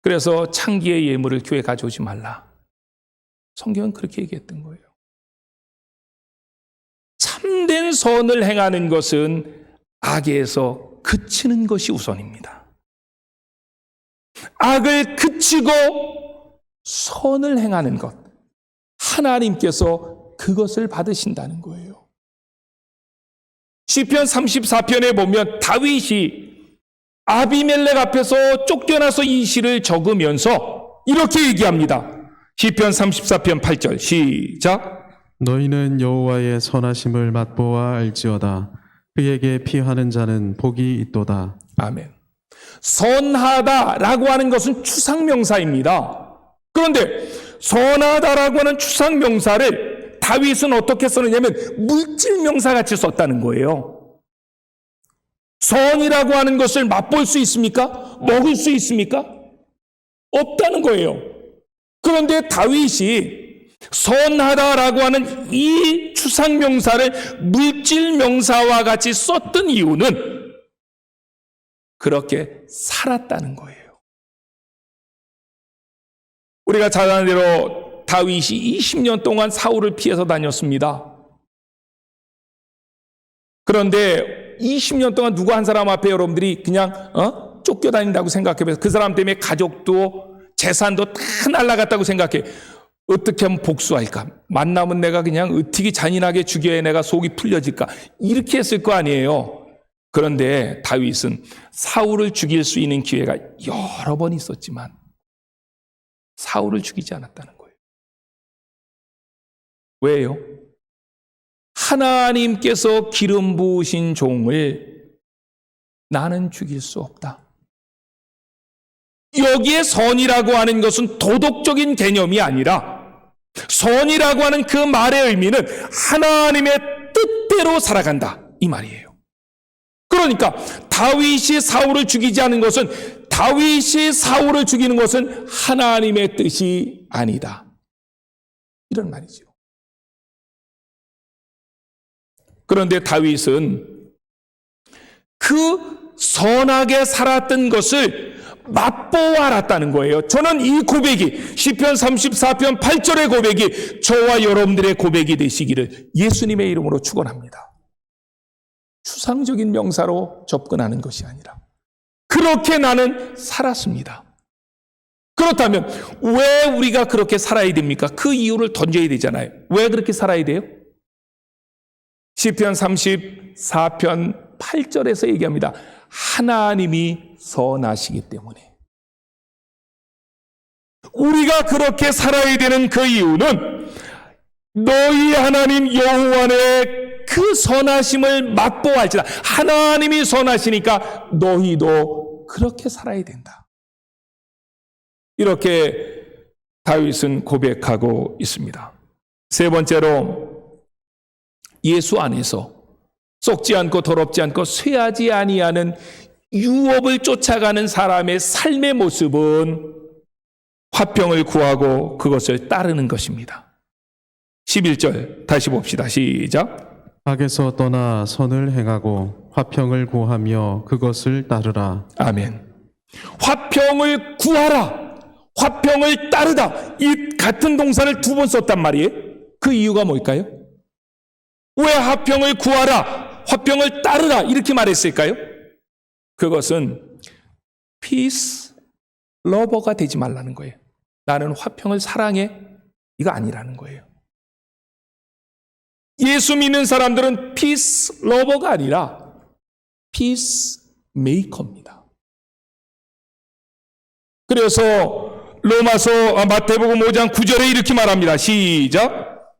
그래서 창기의 예물을 교회에 가져오지 말라. 성경은 그렇게 얘기했던 거예요. 참된 선을 행하는 것은 악에서 그치는 것이 우선입니다. 악을 그치고 선을 행하는 것, 하나님께서 그것을 받으신다는 거예요. 시편 34편에 보면 다윗이 아비멜렉 앞에서 쫓겨나서 이 시를 적으면서 이렇게 얘기합니다. 시편 34편 8절 시작. 너희는 여호와의 선하심을 맛보아 알지어다. 그에게 피하는 자는 복이 있도다. 아멘. 선하다라고 하는 것은 추상명사입니다. 그런데 선하다라고 하는 추상명사를 다윗은 어떻게 썼느냐면 물질명사같이 썼다는 거예요. 선이라고 하는 것을 맛볼 수 있습니까? 먹을 수 있습니까? 없다는 거예요. 그런데 다윗이 선하다라고 하는 이 추상명사를 물질명사와 같이 썼던 이유는 그렇게 살았다는 거예요. 우리가 잘 아는 대로 다윗이 20년 동안 사울을 피해서 다녔습니다. 그런데 20년 동안 누구 한 사람 앞에 여러분들이 그냥 쫓겨다닌다고 생각해봐서 그 사람 때문에 가족도 재산도 다 날아갔다고 생각해. 어떻게 하면 복수할까? 만나면 내가 그냥 어떻게 잔인하게 죽여야 내가 속이 풀려질까? 이렇게 했을 거 아니에요. 그런데 다윗은 사울을 죽일 수 있는 기회가 여러 번 있었지만 사울을 죽이지 않았다는 거예요. 왜요? 하나님께서 기름 부으신 종을 나는 죽일 수 없다. 여기에 선이라고 하는 것은 도덕적인 개념이 아니라 선이라고 하는 그 말의 의미는 하나님의 뜻대로 살아간다 이 말이에요. 그러니까 다윗이 사울을 죽이지 않은 것은 다윗이 사울을 죽이는 것은 하나님의 뜻이 아니다. 이런 말이죠. 그런데 다윗은 그 선하게 살았던 것을 맛보아 알았다는 거예요. 저는 이 고백이 시편 34편 8절의 고백이 저와 여러분들의 고백이 되시기를 예수님의 이름으로 축원합니다. 추상적인 명사로 접근하는 것이 아니라 그렇게 나는 살았습니다. 그렇다면 왜 우리가 그렇게 살아야 됩니까? 그 이유를 던져야 되잖아요. 왜 그렇게 살아야 돼요? 시편 34편 8절에서 얘기합니다. 하나님이 선하시기 때문에. 우리가 그렇게 살아야 되는 그 이유는 너희 하나님 여호와의 그 선하심을 맛보아할지라. 하나님이 선하시니까 너희도 그렇게 살아야 된다. 이렇게 다윗은 고백하고 있습니다. 세 번째로 예수 안에서 썩지 않고 더럽지 않고 쇠하지 아니하는 유업을 쫓아가는 사람의 삶의 모습은 화평을 구하고 그것을 따르는 것입니다. 11절 다시 봅시다. 시작. 악에서 떠나 선을 행하고 화평을 구하며 그것을 따르라. 아멘. 화평을 구하라. 화평을 따르다. 이 같은 동사를 두 번 썼단 말이에요. 그 이유가 뭘까요? 왜 화평을 구하라, 화평을 따르라 이렇게 말했을까요? 그것은 peace lover가 되지 말라는 거예요. 나는 화평을 사랑해 이거 아니라는 거예요. 예수 믿는 사람들은 peace lover가 아니라 peace maker입니다. 그래서 마태복음 5장 9절에 이렇게 말합니다. 시작.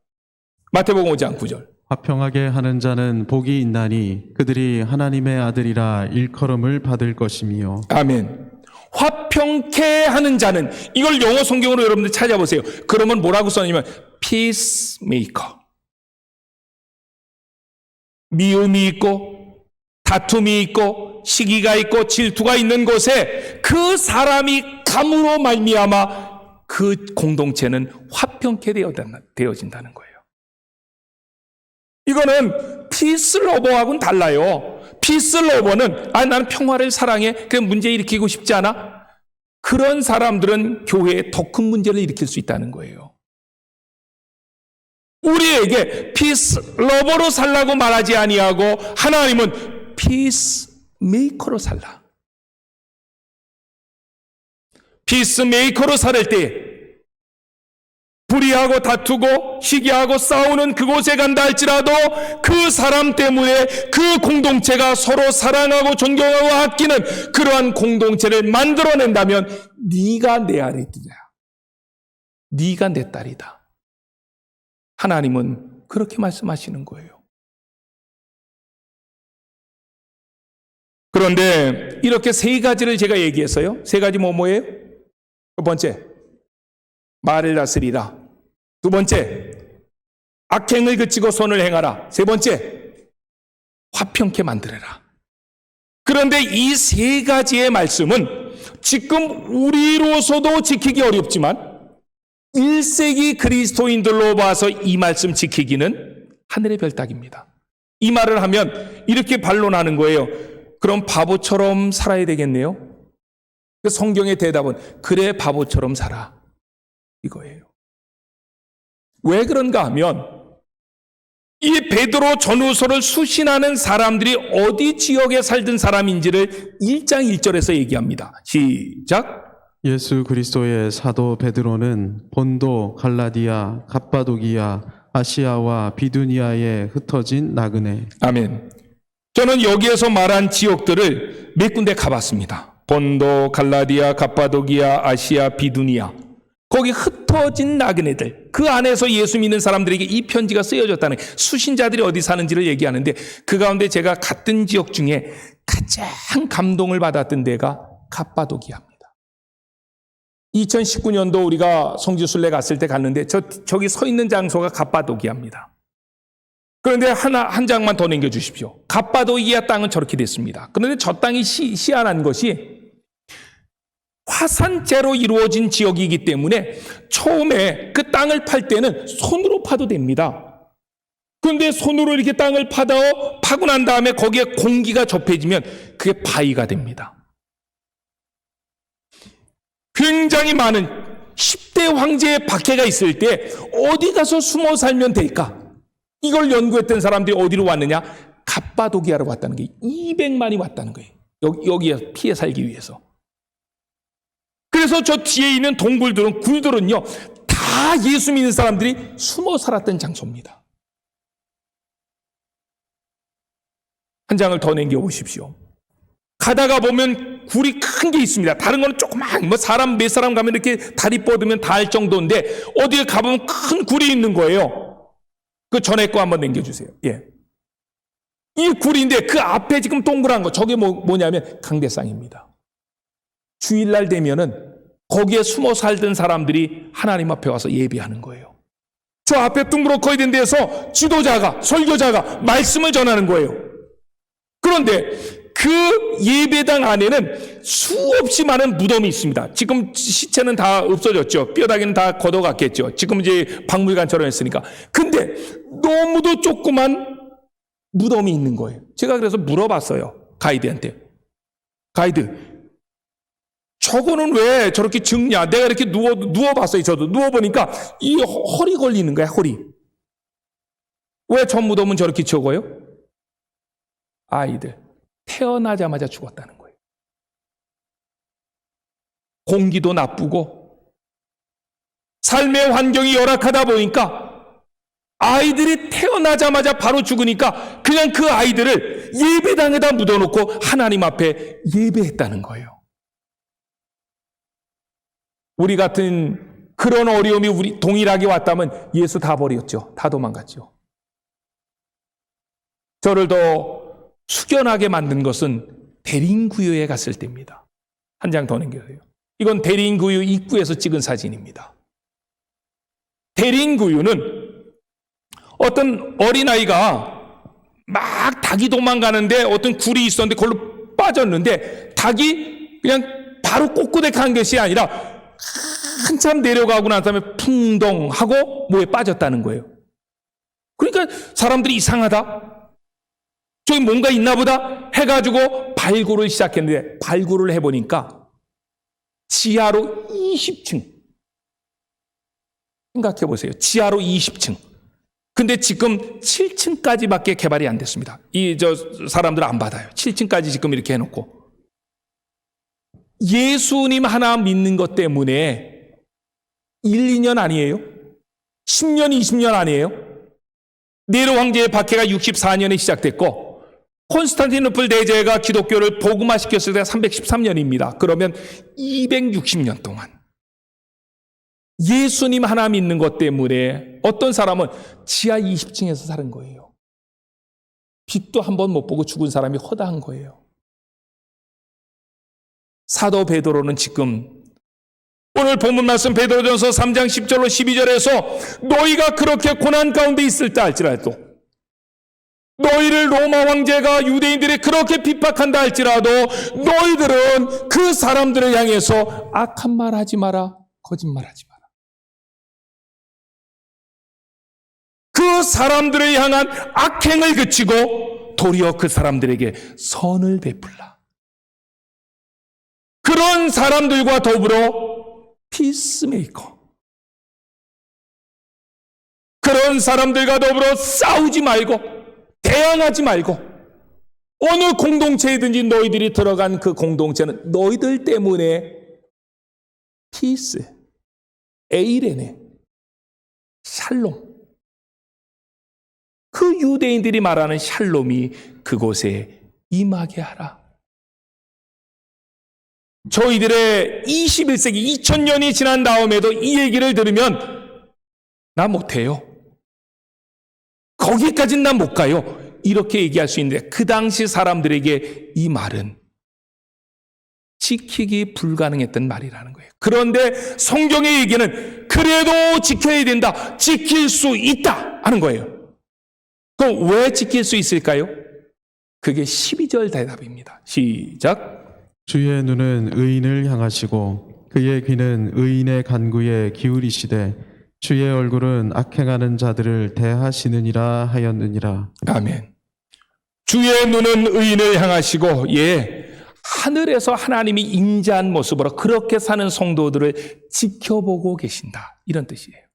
마태복음 5장 9절. 화평하게 하는 자는 복이 있나니 그들이 하나님의 아들이라 일컬음을 받을 것이며. 아멘. 화평케 하는 자는, 이걸 영어 성경으로 여러분들 찾아보세요. 그러면 뭐라고 써냐면 peacemaker. 미움이 있고 다툼이 있고 시기가 있고 질투가 있는 곳에 그 사람이 감으로 말미암아 그 공동체는 화평케 되어진다는 거예요. 이거는 피스 러버하고는 달라요. 피스 러버는 나는 평화를 사랑해. 그 문제 일으키고 싶지 않아. 그런 사람들은 교회에 더 큰 문제를 일으킬 수 있다는 거예요. 우리에게 피스 러버로 살라고 말하지 아니하고 하나님은 피스 메이커로 살라. 피스 메이커로 살 때 불의하고 다투고 시기하고 싸우는 그곳에 간다 할지라도 그 사람 때문에 그 공동체가 서로 사랑하고 존경하고 아끼는 그러한 공동체를 만들어낸다면 네가 내 아들이다. 네가 내 딸이다. 하나님은 그렇게 말씀하시는 거예요. 그런데 이렇게 세 가지를 제가 얘기했어요. 세 가지 뭐예요? 첫 번째, 말을 다스리라. 두 번째, 악행을 그치고 선을 행하라. 세 번째, 화평케 만들어라. 그런데 이 세 가지의 말씀은 지금 우리로서도 지키기 어렵지만 1세기 그리스도인들로 봐서 이 말씀 지키기는 하늘의 별따기입니다. 이 말을 하면 이렇게 반론하는 거예요. 그럼 바보처럼 살아야 되겠네요. 성경의 대답은 그래 바보처럼 살아 이거예요. 왜 그런가 하면 이 베드로 전후서를 수신하는 사람들이 어디 지역에 살던 사람인지를 1장 1절에서 얘기합니다. 시작. 예수 그리스도의 사도 베드로는 본도, 갈라디아, 갑바도기아, 아시아와 비두니아에 흩어진 나그네. 아멘. 저는 여기에서 말한 지역들을 몇 군데 가봤습니다. 본도, 갈라디아, 갑바도기아, 아시아, 비두니아. 거기 흩어진 나그네들. 그 안에서 예수 믿는 사람들에게 이 편지가 쓰여졌다는, 수신자들이 어디 사는지를 얘기하는데 그 가운데 제가 갔던 지역 중에 가장 감동을 받았던 데가 갑바도기아입니다. 2019년도 우리가 성지순례 갔을 때 갔는데 저기 서 있는 장소가 갑바도기아입니다. 그런데 한 장만 더 남겨주십시오. 갑바도기아 땅은 저렇게 됐습니다. 그런데 저 땅이 희한한 것이 화산재로 이루어진 지역이기 때문에 처음에 그 땅을 팔 때는 손으로 파도 됩니다. 그런데 손으로 이렇게 땅을 파고 난 다음에 거기에 공기가 접해지면 그게 바위가 됩니다. 굉장히 많은 10대 황제의 박해가 있을 때 어디 가서 숨어 살면 될까? 이걸 연구했던 사람들이 어디로 왔느냐? 갑바도기아로 왔다는 게 200만이 왔다는 거예요. 여기에 피해 살기 위해서. 그래서 저 뒤에 있는 굴들은요, 다 예수 믿는 사람들이 숨어 살았던 장소입니다. 한 장을 더 남겨보십시오. 가다가 보면 굴이 큰 게 있습니다. 다른 거는 조그만, 몇 사람 가면 이렇게 다리 뻗으면 닿을 정도인데, 어디에 가보면 큰 굴이 있는 거예요. 그 전에 거 한번 남겨주세요. 예. 이 굴인데 그 앞에 지금 동그란 거, 저게 뭐냐면 강대상입니다. 주일날 되면은 거기에 숨어 살던 사람들이 하나님 앞에 와서 예배하는 거예요. 저 앞에 둥그렇게 있는 데서 지도자가, 설교자가 말씀을 전하는 거예요. 그런데 그 예배당 안에는 수없이 많은 무덤이 있습니다. 지금 시체는 다 없어졌죠. 뼈다귀는 다 걷어갔겠죠. 지금 이제 박물관처럼 했으니까. 근데 너무도 조그만 무덤이 있는 거예요. 제가 그래서 물어봤어요. 가이드한테. 가이드, 저거는 왜 저렇게 적냐? 내가 이렇게 누워봤어요. 저도 누워보니까 이 허리 걸리는 거야, 허리. 왜 저 무덤은 저렇게 적어요? 아이들 태어나자마자 죽었다는 거예요. 공기도 나쁘고 삶의 환경이 열악하다 보니까 아이들이 태어나자마자 바로 죽으니까 그냥 그 아이들을 예배당에다 묻어놓고 하나님 앞에 예배했다는 거예요. 우리 같은 그런 어려움이 우리 동일하게 왔다면 예수 다 버렸죠. 다 도망갔죠. 저를 더 숙연하게 만든 것은 대림구유에 갔을 때입니다. 한 장 더 남겨주세요. 이건 대림구유 입구에서 찍은 사진입니다. 대림구유는 어떤 어린아이가 막 닭이 도망가는데 어떤 굴이 있었는데 그걸로 빠졌는데 닭이 그냥 바로 꼬꾸대 간 것이 아니라 한참 내려가고 난 다음에 풍덩하고 뭐에 빠졌다는 거예요. 그러니까 사람들이 이상하다, 저기 뭔가 있나 보다 해가지고 발굴을 시작했는데 발굴을 해보니까 지하로 20층. 생각해 보세요. 지하로 20층. 근데 지금 7층까지밖에 개발이 안 됐습니다. 사람들 안 받아요. 7층까지 지금 이렇게 해놓고. 예수님 하나 믿는 것 때문에 1, 2년 아니에요? 10년, 20년 아니에요? 네로 황제의 박해가 64년에 시작됐고 콘스탄티노플 대제가 기독교를 복음화시켰을 때가 313년입니다. 그러면 260년 동안 예수님 하나 믿는 것 때문에 어떤 사람은 지하 20층에서 사는 거예요. 빛도 한 번 못 보고 죽은 사람이 허다한 거예요. 사도 베드로는 지금 오늘 본문 말씀 베드로전서 3장 10절로 12절에서 너희가 그렇게 고난 가운데 있을 때 할지라도, 너희를 로마 황제가 유대인들이 그렇게 핍박한다 할지라도 너희들은 그 사람들을 향해서 악한 말 하지 마라, 거짓말하지 마라. 그 사람들을 향한 악행을 그치고 도리어 그 사람들에게 선을 베풀라. 그런 사람들과 더불어 피스메이커, 그런 사람들과 더불어 싸우지 말고 대항하지 말고 어느 공동체이든지 너희들이 들어간 그 공동체는 너희들 때문에 피스, 에이레네, 샬롬, 그 유대인들이 말하는 샬롬이 그곳에 임하게 하라. 저희들의 21세기 2000년이 지난 다음에도 이 얘기를 들으면 나 못해요, 거기까지는 나 못 가요, 이렇게 얘기할 수 있는데 그 당시 사람들에게 이 말은 지키기 불가능했던 말이라는 거예요. 그런데 성경의 얘기는 그래도 지켜야 된다, 지킬 수 있다 하는 거예요. 그럼 왜 지킬 수 있을까요? 그게 12절 대답입니다. 시작. 주의 눈은 의인을 향하시고 그의 귀는 의인의 간구에 기울이시되 주의 얼굴은 악행하는 자들을 대하시느니라 하였느니라. 아멘. 주의 눈은 의인을 향하시고, 하늘에서 하나님이 인자한 모습으로 그렇게 사는 성도들을 지켜보고 계신다, 이런 뜻이에요.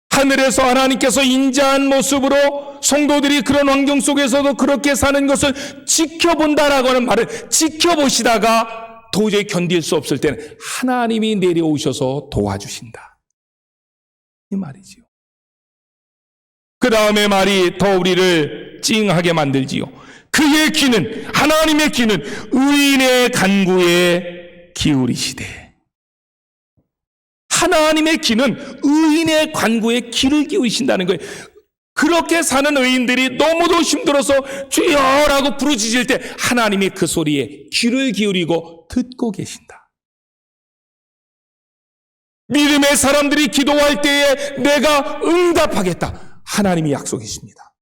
하늘에서 하나님께서 인자한 모습으로 성도들이 그런 환경 속에서도 그렇게 사는 것을 지켜본다라고 하는 말을, 지켜보시다가 도저히 견딜 수 없을 때는 하나님이 내려오셔서 도와주신다, 이 말이지요. 그 다음에 말이 더 우리를 찡하게 만들지요. 그의 귀는, 하나님의 귀는 의인의 간구에 기울이시되. 하나님의 귀는 의인의 간구에 귀를 기울이신다는 거예요. 그렇게 사는 의인들이 너무도 힘들어서 주여라고 부르짖을 때 하나님이 그 소리에 귀를 기울이고 듣고 계신다. 믿음의 사람들이 기도할 때에 내가 응답하겠다, 하나님이 약속이십니다.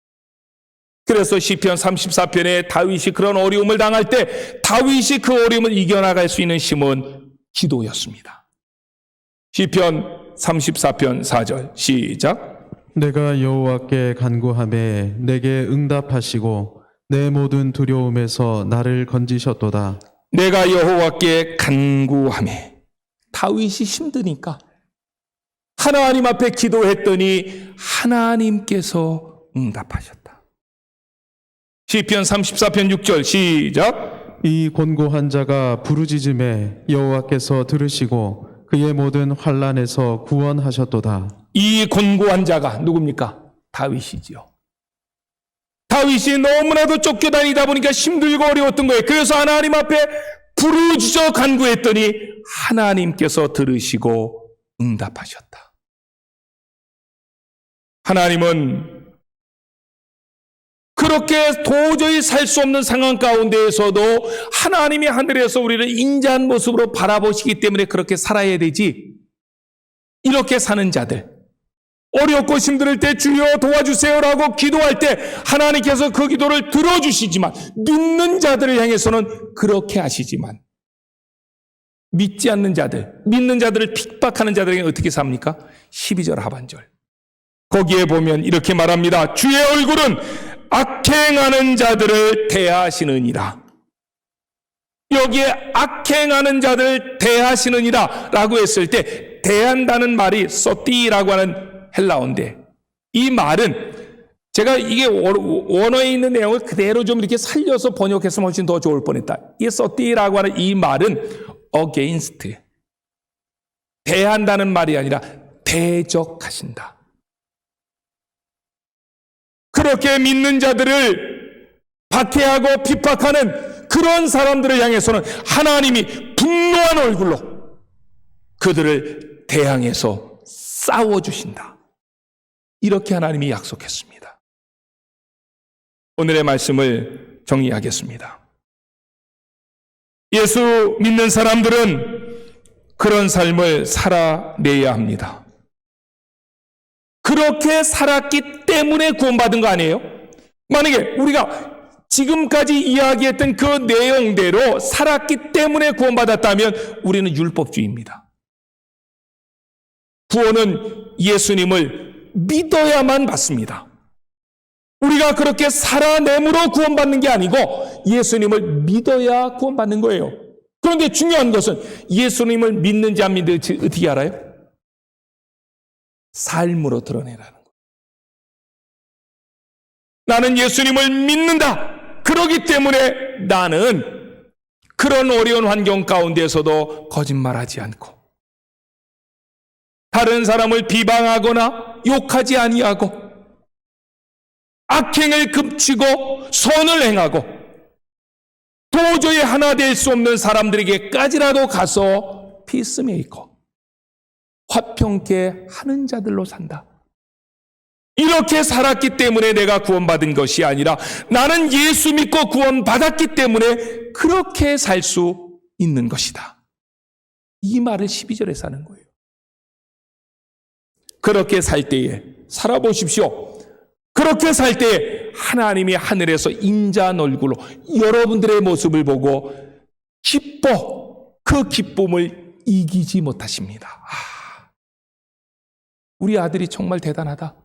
그래서 시편 34편에 다윗이 그런 어려움을 당할 때 다윗이 그 어려움을 이겨나갈 수 있는 힘은 기도였습니다. 시편 34편 4절 시작. 내가 여호와께 간구하매 내게 응답하시고 내 모든 두려움에서 나를 건지셨도다. 내가 여호와께 간구하매, 다윗이 힘드니까 하나님 앞에 기도했더니 하나님께서 응답하셨다. 시편 34편 6절 시작. 이 곤고한 자가 부르짖음에 여호와께서 들으시고 그의 모든 환난에서 구원하셨도다. 이 곤고한 자가 누굽니까? 다윗이지요. 다윗이 너무나도 쫓겨다니다 보니까 힘들고 어려웠던 거예요. 그래서 하나님 앞에 부르짖어 간구했더니 하나님께서 들으시고 응답하셨다. 하나님은 그렇게 도저히 살 수 없는 상황 가운데에서도 하나님이 하늘에서 우리를 인자한 모습으로 바라보시기 때문에 그렇게 살아야 되지, 이렇게 사는 자들, 어렵고 힘들 때 주여 도와주세요라고 기도할 때 하나님께서 그 기도를 들어주시지만, 믿는 자들을 향해서는 그렇게 하시지만, 믿지 않는 자들, 믿는 자들을 핍박하는 자들에게 어떻게 삽니까? 12절 하반절. 거기에 보면 이렇게 말합니다. 주의 얼굴은 악행하는 자들을 대하시느니라. 여기에 악행하는 자들을 대하시느니라 라고 했을 때 대한다는 말이 소띠라고 하는 헬라어인데, 이 말은 제가 이게 원어에 있는 내용을 그대로 좀 이렇게 살려서 번역했으면 훨씬 더 좋을 뻔했다. 이 소띠라고 하는 이 말은 against, 대한다는 말이 아니라 대적하신다. 그렇게 믿는 자들을 박해하고 핍박하는 그런 사람들을 향해서는 하나님이 분노한 얼굴로 그들을 대항해서 싸워주신다, 이렇게 하나님이 약속했습니다. 오늘의 말씀을 정리하겠습니다. 예수 믿는 사람들은 그런 삶을 살아내야 합니다. 그렇게 살았기 때문에 구원받은 거 아니에요? 만약에 우리가 지금까지 이야기했던 그 내용대로 살았기 때문에 구원받았다면 우리는 율법주의입니다. 구원은 예수님을 믿어야만 받습니다. 우리가 그렇게 살아냄으로 구원받는 게 아니고 예수님을 믿어야 구원받는 거예요. 그런데 중요한 것은 예수님을 믿는지 안 믿는지 어떻게 알아요? 삶으로 드러내라는 거예요. 나는 예수님을 믿는다. 그렇기 때문에 나는 그런 어려운 환경 가운데서도 거짓말하지 않고, 다른 사람을 비방하거나 욕하지 아니하고, 악행을 금치고 선을 행하고, 도저히 하나 될 수 없는 사람들에게까지라도 가서 피스메이커, 화평케 하는 자들로 산다. 이렇게 살았기 때문에 내가 구원받은 것이 아니라 나는 예수 믿고 구원받았기 때문에 그렇게 살 수 있는 것이다. 이 말을 12절에서 하는 거예요. 그렇게 살 때에 살아보십시오. 그렇게 살 때에 하나님이 하늘에서 인자한 얼굴로 여러분들의 모습을 보고 그 기쁨을 이기지 못하십니다. 우리 아들이 정말 대단하다.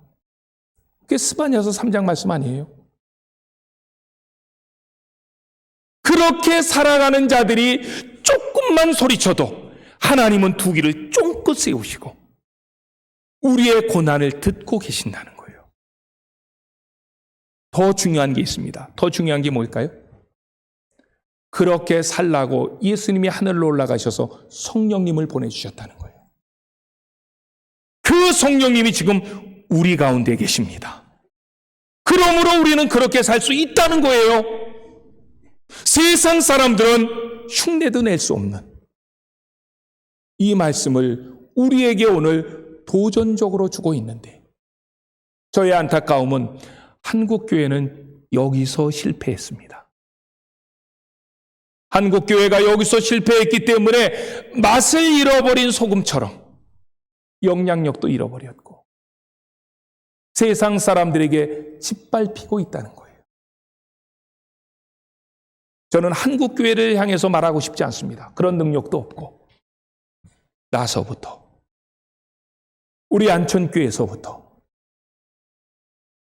그게 스바냐서 3장 말씀 아니에요? 그렇게 살아가는 자들이 조금만 소리쳐도 하나님은 두 귀를 쫑긋 세우시고 우리의 고난을 듣고 계신다는 거예요. 더 중요한 게 있습니다. 더 중요한 게 뭘까요? 그렇게 살라고 예수님이 하늘로 올라가셔서 성령님을 보내주셨다는 거예요. 그 성령님이 지금 우리 가운데 계십니다. 그러므로 우리는 그렇게 살 수 있다는 거예요. 세상 사람들은 흉내도 낼 수 없는 이 말씀을 우리에게 오늘 도전적으로 주고 있는데, 저의 안타까움은 한국교회는 여기서 실패했습니다. 한국교회가 여기서 실패했기 때문에 맛을 잃어버린 소금처럼 영향력도 잃어버렸고 세상 사람들에게 짓밟히고 있다는 거예요. 저는 한국교회를 향해서 말하고 싶지 않습니다. 그런 능력도 없고, 나서부터, 우리 안천교회에서부터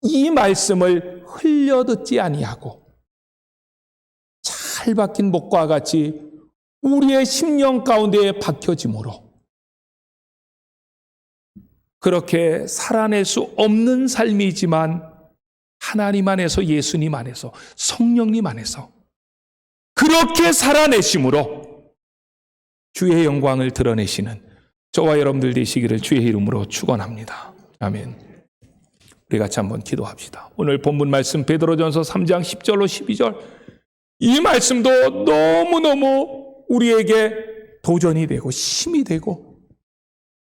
이 말씀을 흘려듣지 아니하고 잘 박힌 목과 같이 우리의 심령 가운데에 박혀짐으로 그렇게 살아낼 수 없는 삶이지만 하나님 안에서, 예수님 안에서, 성령님 안에서 그렇게 살아내심으로 주의 영광을 드러내시는 저와 여러분들 되시기를 주의 이름으로 축원합니다. 아멘. 우리 같이 한번 기도합시다. 오늘 본문 말씀 베드로전서 3장 10절로 12절, 이 말씀도 너무너무 우리에게 도전이 되고 힘이 되고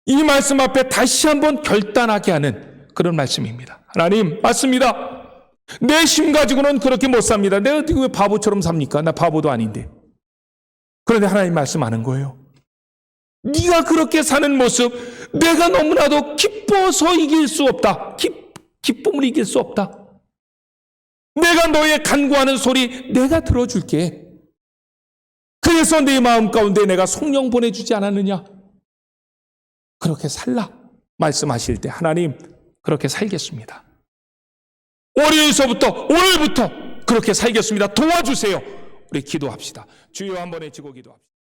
이 말씀 앞에 다시 한번 결단하게 하는 그런 말씀입니다. 하나님, 맞습니다. 내 힘 가지고는 그렇게 못 삽니다. 내가 어떻게 왜 바보처럼 삽니까? 나 바보도 아닌데. 그런데 하나님 말씀하는 거예요. 네가 그렇게 사는 모습, 내가 너무나도 기뻐서 이길 수 없다. 기쁨을 이길 수 없다. 내가 너의 간구하는 소리 내가 들어줄게. 그래서 내 마음 가운데 내가 성령 보내주지 않았느냐? 그렇게 살라 말씀하실 때 하나님, 그렇게 살겠습니다. 월요일서부터, 오늘부터 그렇게 살겠습니다. 도와주세요. 우리 기도합시다. 주여 한번 외치고 기도합시다.